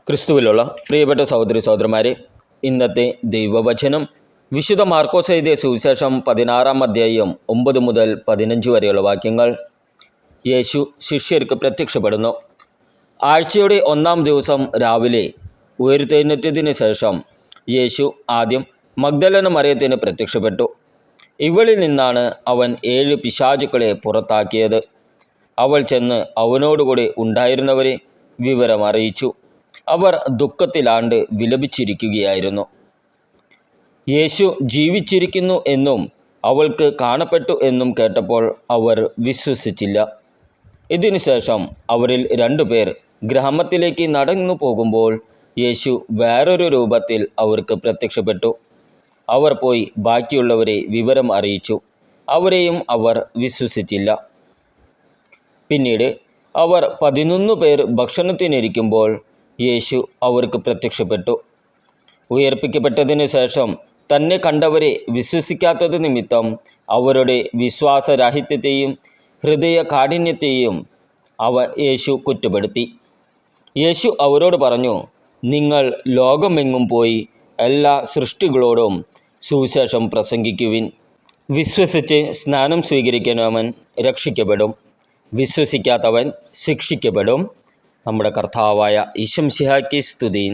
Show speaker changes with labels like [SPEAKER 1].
[SPEAKER 1] ക്രിസ്തുവിലുള്ള പ്രിയപ്പെട്ട സഹോദരി സഹോദരന്മാരെ, ഇന്നത്തെ ദൈവവചനം വിശുദ്ധ മാർക്കോസ് എഴുതിയ സുവിശേഷം 16-ാം അധ്യായം 9 മുതൽ 15 വരെയുള്ള വാക്യങ്ങൾ. യേശു ശിഷ്യർക്ക് പ്രത്യക്ഷപ്പെടുന്നു. ആഴ്ചയുടെ 1-ാം ദിവസം രാവിലെ ഉയർത്തെഴുന്നേറ്റതിന് ശേഷം യേശു ആദ്യം മഗ്ദലന മറിയത്തിന് പ്രത്യക്ഷപ്പെട്ടു. ഇവളിൽ നിന്നാണ് അവൻ 7 പിശാചുക്കളെ പുറത്താക്കിയത്. അവൾ ചെന്ന് അവനോടുകൂടി ഉണ്ടായിരുന്നവരെ വിവരം അറിയിച്ചു. അവർ ദുഃഖത്തിലാണ്ട് വിലപിച്ചിരിക്കുകയായിരുന്നു. യേശു ജീവിച്ചിരിക്കുന്നു എന്നും അവൾക്ക് കാണപ്പെട്ടു എന്നും കേട്ടപ്പോൾ അവർ വിശ്വസിച്ചില്ല. ഇതിനുശേഷം അവരിൽ 2 പേർ ഗ്രാമത്തിലേക്ക് നടന്നു പോകുമ്പോൾ യേശു വേറൊരു രൂപത്തിൽ അവർക്ക് പ്രത്യക്ഷപ്പെട്ടു. അവർ പോയി ബാക്കിയുള്ളവരെ വിവരം അറിയിച്ചു. അവരെയും അവർ വിശ്വസിച്ചില്ല. പിന്നീട് അവർ 11 പേർ ഭക്ഷണത്തിനിരിക്കുമ്പോൾ യേശു അവർക്ക് പ്രത്യക്ഷപ്പെട്ടു. ഉയർപ്പിക്കപ്പെട്ടതിനു ശേഷം തന്നെ കണ്ടവരെ വിശ്വസിക്കാത്തത് നിമിത്തം അവരുടെ വിശ്വാസരാഹിത്യത്തെയും ഹൃദയ കാഠിന്യത്തെയും യേശു കുറ്റപ്പെടുത്തി. യേശു അവരോട് പറഞ്ഞു, നിങ്ങൾ ലോകമെങ്ങും പോയി എല്ലാ സൃഷ്ടികളോടും സുവിശേഷം പ്രസംഗിക്കുവിൻ. വിശ്വസിച്ച് സ്നാനം സ്വീകരിക്കുന്നവൻ രക്ഷിക്കപ്പെടും, വിശ്വസിക്കാത്തവൻ ശിക്ഷിക്കപ്പെടും. നമ്മുടെ കർത്താവായ ഈശോ മിശിഹായ്ക്ക് സ്തുതി.